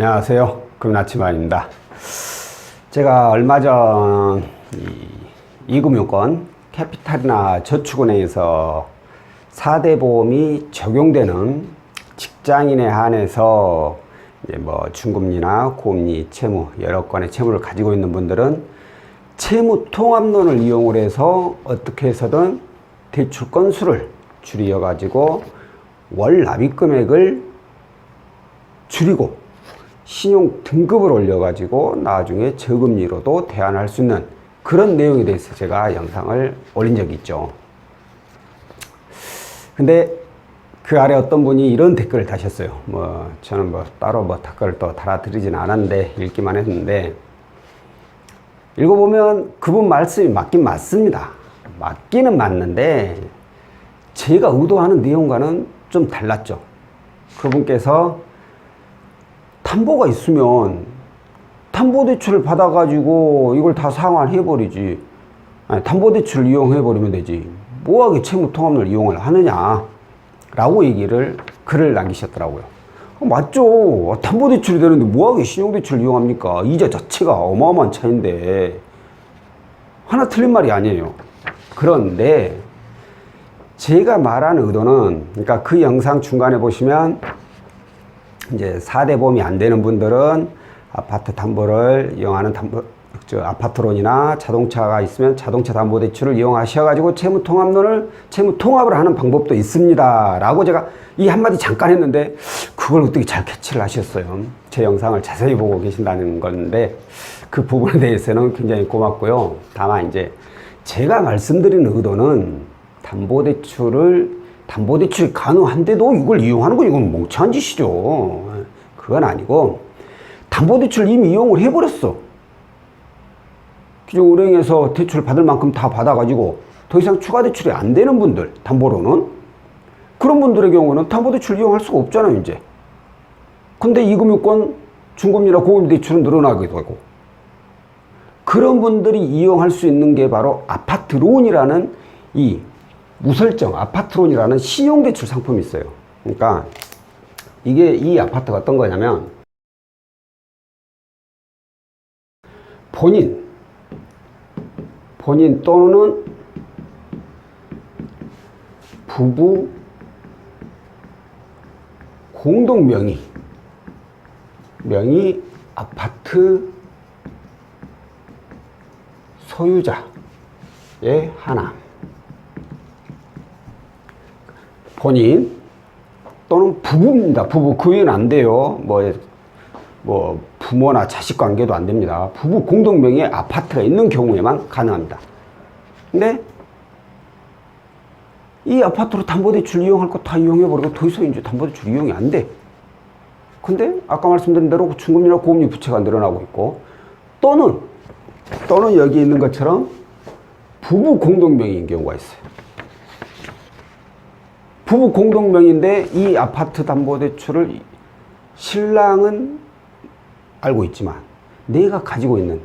안녕하세요. 금나치마입니다. 제가 얼마 전 이금융권 캐피탈이나 저축은행에서 4대 보험이 적용되는 직장인에 한해서 이제 중금리나 고금리 채무, 여러 건의 채무를 가지고 있는 분들은 채무 통합론을 이용을 해서 어떻게 해서든 대출 건수를 줄여 가지고 월 납입 금액을 줄이고 신용 등급을 올려가지고 나중에 저금리로도 대안할 수 있는 그런 내용에 대해서 제가 영상을 올린 적이 있죠. 근데 그 아래 어떤 분이 이런 댓글을 다셨어요. 저는 따로 댓글을 또 달아드리진 않았는데 읽기만 했는데, 읽어보면 그분 말씀이 맞긴 맞습니다. 맞기는 맞는데 제가 의도하는 내용과는 좀 달랐죠. 그분께서 담보가 있으면 담보대출을 받아가지고 이걸 다 상환해버리지. 아니, 담보대출을 이용해버리면 되지. 뭐하게 채무통합론을 이용을 하느냐 라고 글을 남기셨더라고요. 맞죠. 담보대출이 되는데 뭐하게 신용대출을 이용합니까? 이자 자체가 어마어마한 차이인데 하나 틀린 말이 아니에요. 그런데 제가 말하는 의도는, 그러니까 그 영상 중간에 보시면 이제 4대 보험이 안 되는 분들은 아파트 담보를 이용하는 아파트론이나 자동차가 있으면 자동차 담보대출을 이용하셔가지고 채무 통합을 하는 방법도 있습니다 라고 제가 이 한마디 잠깐 했는데 그걸 어떻게 잘 캐치를 하셨어요. 제 영상을 자세히 보고 계신다는 건데 그 부분에 대해서는 굉장히 고맙고요. 다만 이제 제가 말씀드리는 의도는 담보대출이 가능한데도 이걸 이용하는 건 이건 멍청한 짓이죠. 그건 아니고, 담보대출 이미 이용을 해버렸어. 기존 은행에서 대출 받을 만큼 다 받아가지고 더 이상 추가 대출이 안 되는 분들, 담보로는 그런 분들의 경우는 담보대출 이용할 수가 없잖아요, 이제. 근데 이금융권 중금리나 고금리 대출은 늘어나게 되고, 그런 분들이 이용할 수 있는 게 바로 아파트론이라는 이 무설정 아파트론이라는 신용대출 상품이 있어요. 그러니까 이 아파트가 어떤 거냐면, 본인 또는 부부 공동 명의 아파트 소유자의 하나, 본인 또는 부부입니다. 부부, 그 외에는 안 돼요. 부모나 자식 관계도 안 됩니다. 부부 공동 명의의 아파트가 있는 경우에만 가능합니다. 근데 이 아파트로 담보대출 이용할 거 다 이용해버리고 더 이상 이제 담보대출 이용이 안 돼. 근데 아까 말씀드린 대로 중금리나 고금리 부채가 늘어나고 있고, 또는 여기 있는 것처럼 부부 공동 명의인 경우가 있어요. 부부 공동명의인데 이 아파트 담보대출을 신랑은 알고 있지만 내가 가지고 있는,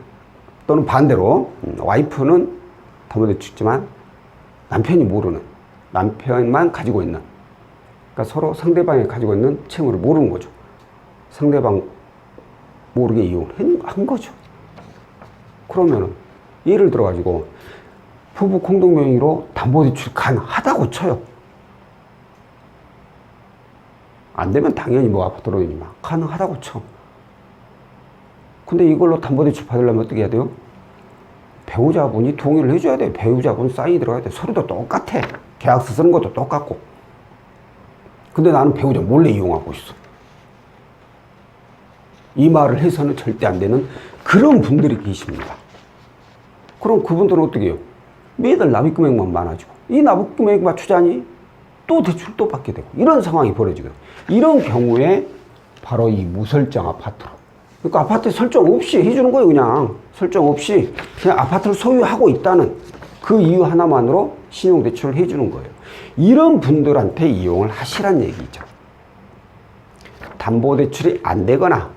또는 반대로 와이프는 담보대출 있지만 남편이 모르는, 남편만 가지고 있는, 그러니까 서로 상대방이 가지고 있는 채무를 모르는 거죠. 상대방 모르게 이용한 거죠. 그러면은 예를 들어 가지고 부부 공동명의로 담보대출이 가능하다고 쳐요. 안 되면 당연히 아파트론이지만 가능하다고 쳐. 근데 이걸로 담보대출 받으려면 어떻게 해야 돼요? 배우자분이 동의를 해줘야 돼요. 배우자분 사인이 들어가야 돼. 서류도 똑같아. 계약서 쓰는 것도 똑같고. 근데 나는 배우자 몰래 이용하고 있어. 이 말을 해서는 절대 안 되는 그런 분들이 계십니다. 그럼 그분들은 어떻게 해요? 매달 납입금액만 많아지고, 이 납입금액 맞추자니 또 대출 또 받게 되고, 이런 상황이 벌어지거든요. 이런 경우에 바로 이 무설정 아파트로, 그러니까 아파트 설정 없이 해주는 거예요. 그냥 설정 없이 그냥 아파트를 소유하고 있다는 그 이유 하나만으로 신용대출을 해주는 거예요. 이런 분들한테 이용을 하시란 얘기죠. 담보대출이 안 되거나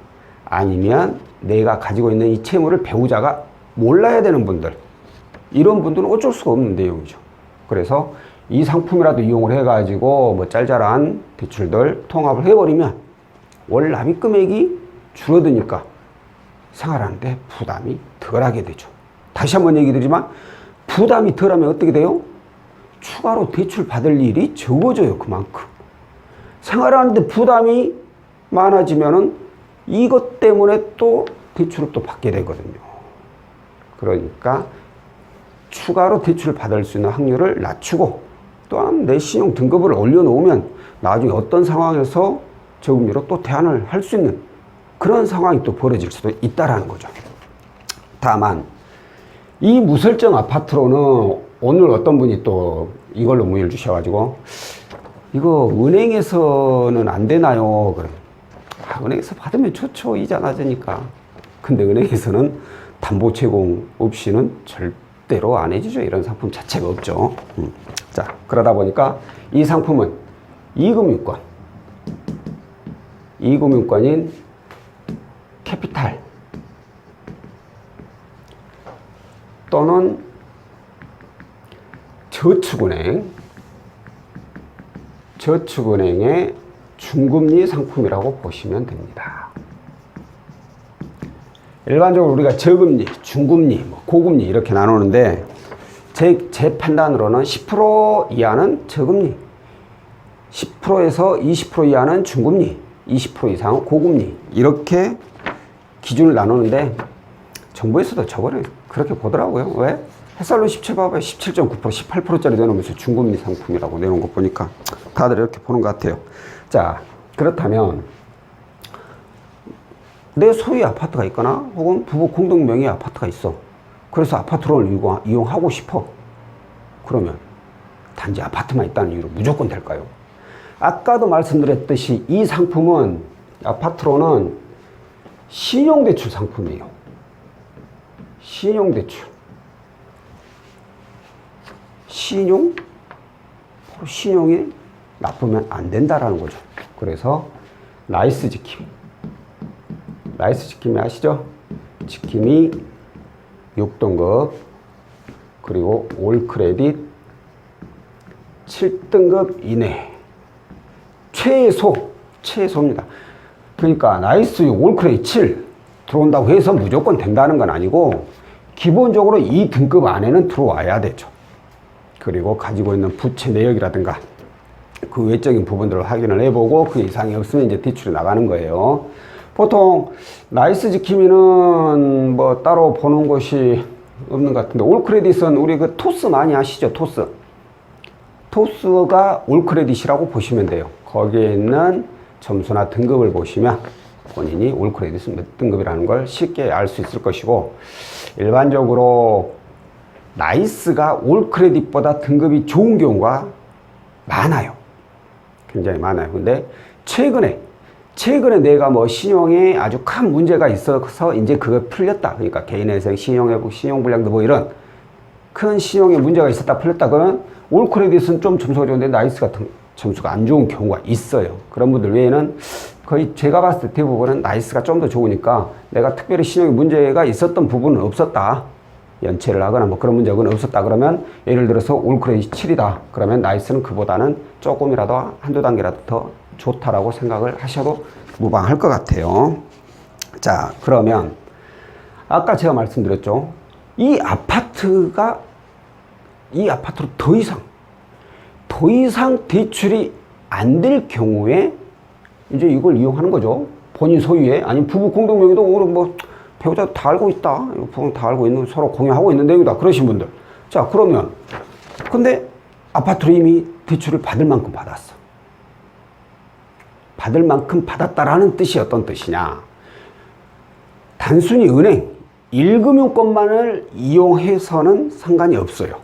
아니면 내가 가지고 있는 이 채무를 배우자가 몰라야 되는 분들, 이런 분들은 어쩔 수가 없는 내용이죠. 그래서 이 상품이라도 이용을 해가지고 짤짤한 대출들 통합을 해버리면 월 납입 금액이 줄어드니까 생활하는데 부담이 덜하게 되죠. 다시 한번 얘기 드리지만 부담이 덜하면 어떻게 돼요? 추가로 대출 받을 일이 적어져요. 그만큼. 생활하는데 부담이 많아지면은 이것 때문에 또 대출을 또 받게 되거든요. 그러니까 추가로 대출을 받을 수 있는 확률을 낮추고 또한 내 신용 등급을 올려놓으면 나중에 어떤 상황에서 저금리로 또 대안을 할 수 있는 그런 상황이 또 벌어질 수도 있다라는 거죠. 다만 이 무설정 아파트로는 오늘 어떤 분이 또 이걸로 문의를 주셔가지고 이거 은행에서는 안 되나요? 그래. 은행에서 받으면 좋죠. 이자 낮으니까. 근데 은행에서는 담보 제공 없이는 절대로 안 해주죠. 이런 상품 자체가 없죠. 자, 그러다 보니까 이 상품은 이금융권인 캐피탈 또는 저축은행의 중금리 상품이라고 보시면 됩니다. 일반적으로 우리가 저금리, 중금리, 고금리 이렇게 나누는데 제 판단으로는 10% 이하는 저금리, 10%에서 20% 이하는 중금리, 20% 이상은 고금리 이렇게 기준을 나누는데 정부에서도 저번에 그렇게 보더라고요. 왜? 햇살로 17 봐봐요. 17.9%, 18%짜리 내놓으면서 중금리 상품이라고 내놓은 거 보니까 다들 이렇게 보는 것 같아요. 자, 그렇다면 내 소유의 아파트가 있거나 혹은 부부 공동 명의의 아파트가 있어. 그래서 아파트론을 이용하고 싶어. 그러면 단지 아파트만 있다는 이유로 무조건 될까요? 아까도 말씀드렸듯이 이 상품은 아파트론은 신용대출 상품이에요. 신용대출. 신용이 나쁘면 안 된다라는 거죠. 그래서 나이스 지킴이 아시죠? 지킴이 6등급 그리고 올 크레딧 7등급 이내 최소입니다. 그러니까 나이스 올 크레딧 7 들어온다고 해서 무조건 된다는 건 아니고 기본적으로 이 등급 안에는 들어와야 되죠. 그리고 가지고 있는 부채 내역이라든가 그 외적인 부분들을 확인을 해보고 그 이상이 없으면 이제 대출이 나가는 거예요. 보통 나이스 지킴이는 뭐 따로 보는 곳이 없는 것 같은데 올 크레딧은 우리 그 토스 많이 아시죠? 토스가 올 크레딧이라고 보시면 돼요. 거기에 있는 점수나 등급을 보시면 본인이 올 크레딧은 몇 등급이라는 걸 쉽게 알 수 있을 것이고 일반적으로 나이스가 올 크레딧보다 등급이 좋은 경우가 많아요. 굉장히 많아요. 근데 최근에 내가 뭐 신용에 아주 큰 문제가 있어서 이제 그거 풀렸다. 그러니까 개인회생, 신용회복, 신용불량도 뭐 이런 큰 신용에 문제가 있었다 풀렸다 그러면 올 크레딧은 좀 점수가 좋은데 나이스 같은 점수가 안 좋은 경우가 있어요. 그런 분들 외에는 거의 제가 봤을 때 대부분은 나이스가 좀 더 좋으니까 내가 특별히 신용에 문제가 있었던 부분은 없었다. 연체를 하거나 뭐 그런 문제는 없었다 그러면 예를 들어서 올 크레딧 7이다. 그러면 나이스는 그보다는 조금이라도 한두 단계라도 더 좋다라고 생각을 하셔도 무방할 것 같아요. 자, 그러면 아까 제가 말씀드렸죠. 이 아파트로 더 이상 대출이 안 될 경우에 이제 이걸 이용하는 거죠. 본인 소유의 아니면 부부 공동 명의도 오늘 뭐 배우자 다 알고 있다. 부부 다 알고 있는 서로 공유하고 있는 내용이다. 그러신 분들. 자, 그러면 근데 아파트로 이미 대출을 받을 만큼 받았어. 받을 만큼 받았다라는 뜻이 어떤 뜻이냐? 단순히 은행 1금융권만을 이용해서는 상관이 없어요.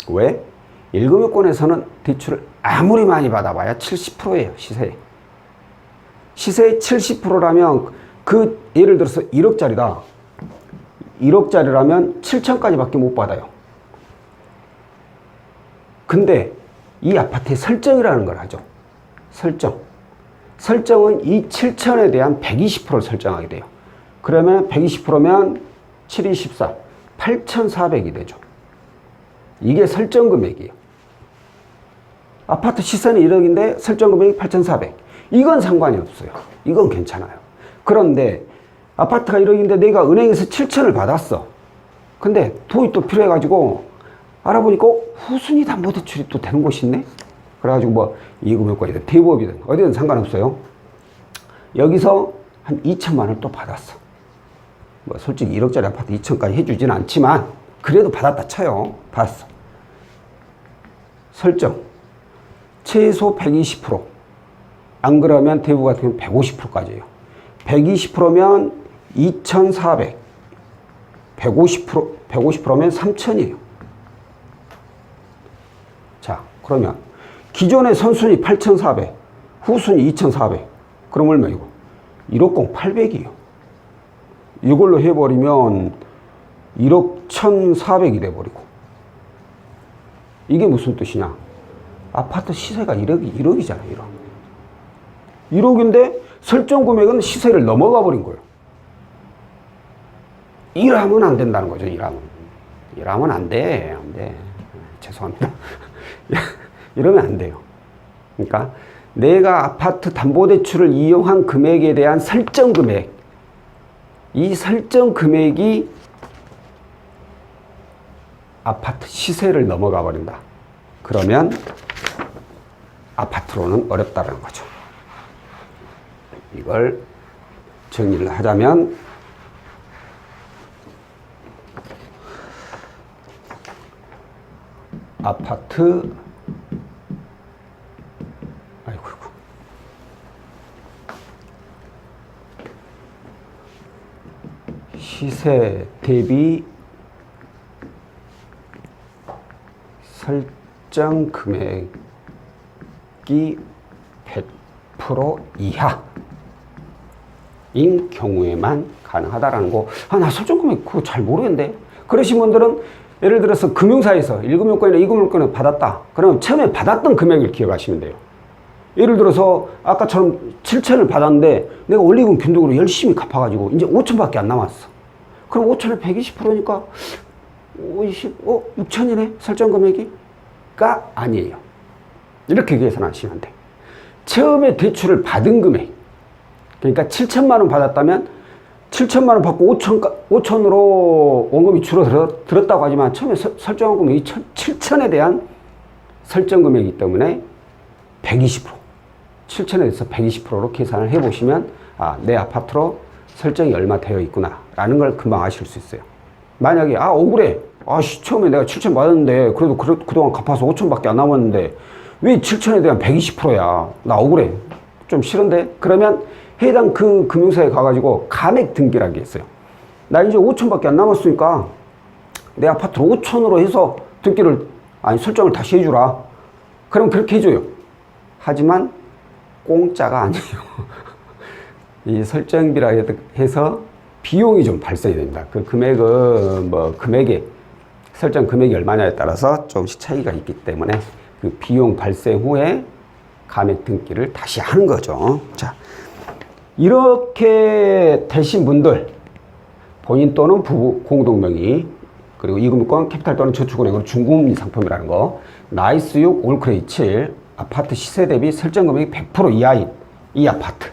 왜? 1금융권에서는 대출을 아무리 많이 받아봐야 70%예요. 시세의 70%라면 그 예를 들어서 1억짜리다. 1억짜리라면 7천까지밖에 못 받아요. 근데 이 아파트의 설정이라는 걸 하죠. 설정은 이 7천에 대한 120%를 설정하게 돼요. 그러면 120%면 7, 24, 8,400이 되죠. 이게 설정 금액이에요. 아파트 시세는 1억인데 설정 금액이 8,400. 이건 상관이 없어요. 이건 괜찮아요. 그런데 아파트가 1억인데 내가 은행에서 7천을 받았어. 근데 돈이 또 필요해가지고 알아보니까 후순위 담보대출이 또 되는 곳이 있네. 그래가지고 뭐 이금융권이든 대부업이든 어디든 상관없어요. 여기서 한 2천만 원을 또 받았어. 뭐 솔직히 1억짜리 아파트 2천까지 해주진 않지만 그래도 받았다 쳐요. 받았어. 설정 최소 120%. 안 그러면 대부 같은 경우는 150%까지예요. 120%면 2,400. 150%면 3,000이에요. 자, 그러면 기존의 선순위 8,400, 후순위 2,400. 그럼 얼마 이거? 1억 800이에요. 이걸로 해버리면 1억 1,400이 돼버리고. 이게 무슨 뜻이냐? 아파트 시세가 1억이잖아요, 1억. 1억인데 설정 금액은 시세를 넘어가 버린 거예요. 이러면 안 된다는 거죠, 이러면 안 돼. 죄송합니다. 이러면 안 돼요. 그러니까 내가 아파트 담보대출을 이용한 금액에 대한 설정 금액, 이 설정 금액이 아파트 시세를 넘어가 버린다. 그러면 아파트로는 어렵다는 거죠. 이걸 정리를 하자면 아파트 시세 대비 설정 금액이 100% 이하인 경우에만 가능하다라는 거. 나 설정 금액 그거 잘 모르겠는데. 그러신 분들은 예를 들어서 금융사에서 1금융권이나 2금융권을 받았다. 그러면 처음에 받았던 금액을 기억하시면 돼요. 예를 들어서 아까처럼 7천을 받았는데 내가 원리금 균등으로 열심히 갚아가지고 이제 5천밖에 안 남았어. 그럼 5천에 120%니까 6천이네 설정 금액이가 아니에요. 이렇게 계산하시면 돼. 처음에 대출을 받은 금액, 그러니까 7천만 원 받았다면 7천만 원 받고 5천으로 원금이 줄어들었다고 하지만 처음에 설정한 금액이 7천에 대한 설정 금액이기 때문에 120%, 7천에 대해서 120%로 계산을 해보시면 내 아파트로 설정이 얼마 되어 있구나 라는 걸 금방 아실 수 있어요. 만약에 억울해, 처음에 내가 7천 받았는데 그래도 그동안 갚아서 5천밖에 안 남았는데 왜 7천에 대한 120%야 나 억울해, 좀 싫은데. 그러면 해당 그 금융사에 가가지고 감액 등기라는 게 있어요. 나 이제 5천밖에 안 남았으니까 내 아파트로 5천으로 해서 설정을 다시 해주라. 그럼 그렇게 해줘요. 하지만 공짜가 아니에요. 이 설정비라 해서 비용이 좀 발생이 됩니다. 그 금액은 설정 금액이 얼마냐에 따라서 조금씩 차이가 있기 때문에 그 비용 발생 후에 감액 등기를 다시 하는 거죠. 자, 이렇게 되신 분들, 본인 또는 부부 공동명의, 그리고 이금융권, 캐피탈 또는 저축은행으로 중금리 상품이라는 거, 나이스 6, 올크레이 7, 아파트 시세 대비 설정 금액이 100% 이하인 이 아파트.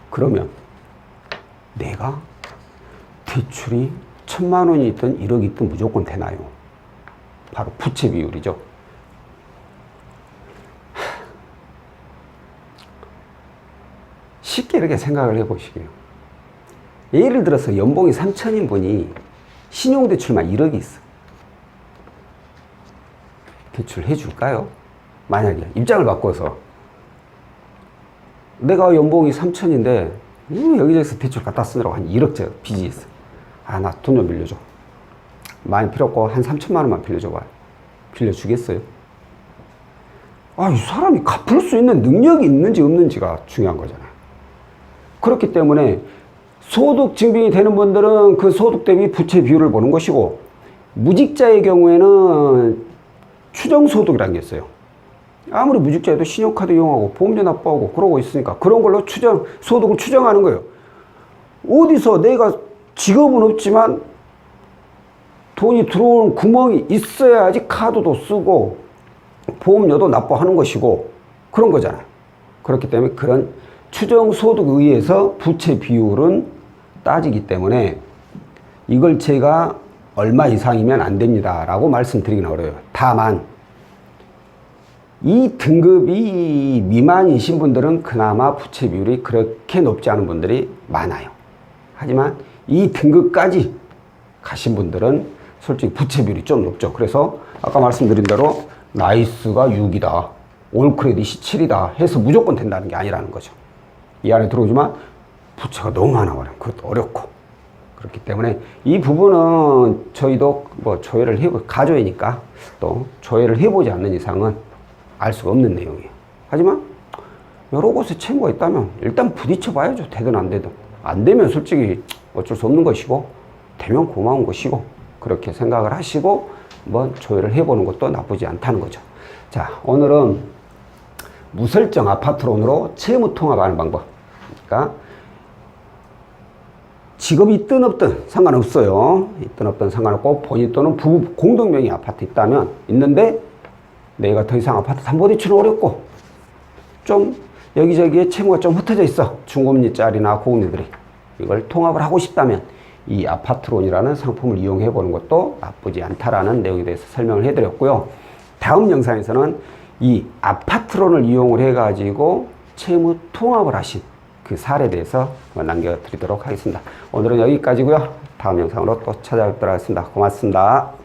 그러면 내가 대출이 1,000만 원이 있든 1억이 있든 무조건 되나요? 바로 부채 비율이죠. 쉽게 이렇게 생각을 해보시게요. 예를 들어서 연봉이 3천인 분이 신용대출만 1억이 있어. 대출 해줄까요? 만약에 입장을 바꿔서 내가 연봉이 3천인데 여기저기서 대출 갖다 쓰느라고 한 1억짜리 빚이 있어. 나 돈 좀 빌려줘. 많이 필요 없고 한 3천만 원만 빌려줘봐. 빌려주겠어요? 이 사람이 갚을 수 있는 능력이 있는지 없는지가 중요한 거잖아요. 그렇기 때문에 소득 증빙이 되는 분들은 그 소득 대비 부채 비율을 보는 것이고, 무직자의 경우에는 추정소득이라는 게 있어요. 아무리 무직자여도 신용카드 이용하고 보험료 납부하고 그러고 있으니까 그런 걸로 소득을 추정하는 거예요. 어디서 내가 직업은 없지만 돈이 들어오는 구멍이 있어야지 카드도 쓰고 보험료도 납부하는 것이고 그런 거잖아요. 그렇기 때문에 그런 추정소득에 의해서 부채 비율은 따지기 때문에 이걸 제가 얼마 이상이면 안 됩니다 라고 말씀드리긴 어려워요. 다만 이 등급이 미만이신 분들은 그나마 부채 비율이 그렇게 높지 않은 분들이 많아요. 하지만 이 등급까지 가신 분들은 솔직히 부채 비율이 좀 높죠. 그래서 아까 말씀드린 대로 나이스가 6이다, 올 크레딧이 7이다 해서 무조건 된다는 게 아니라는 거죠. 이 안에 들어오지만 부채가 너무 많아버려요. 그것도 어렵고. 그렇기 때문에 이 부분은 저희도 뭐 조회를 가조회니까 또 조회를 해보지 않는 이상은 알 수가 없는 내용이에요. 하지만 여러 곳에 채무가 있다면 일단 부딪혀 봐야죠. 되든 안 되든. 안 되면 솔직히 어쩔 수 없는 것이고, 되면 고마운 것이고, 그렇게 생각을 하시고 한번 조회를 해보는 것도 나쁘지 않다는 거죠. 자, 오늘은 무설정 아파트론으로 채무 통합하는 방법. 그러니까 직업이 있든 없든 상관없어요. 있든 없든 상관없고, 본인 또는 부부 공동명의 아파트 있는데 내가 더 이상 아파트 담보대출은 어렵고 좀 여기저기에 채무가 좀 흩어져 있어. 중금리짜리나 고금리들이. 이걸 통합을 하고 싶다면 이 아파트론이라는 상품을 이용해 보는 것도 나쁘지 않다라는 내용에 대해서 설명을 해드렸고요. 다음 영상에서는 이 아파트론을 이용을 해가지고 채무 통합을 하신 그 사례에 대해서 남겨드리도록 하겠습니다. 오늘은 여기까지고요. 다음 영상으로 또 찾아뵙도록 하겠습니다. 고맙습니다.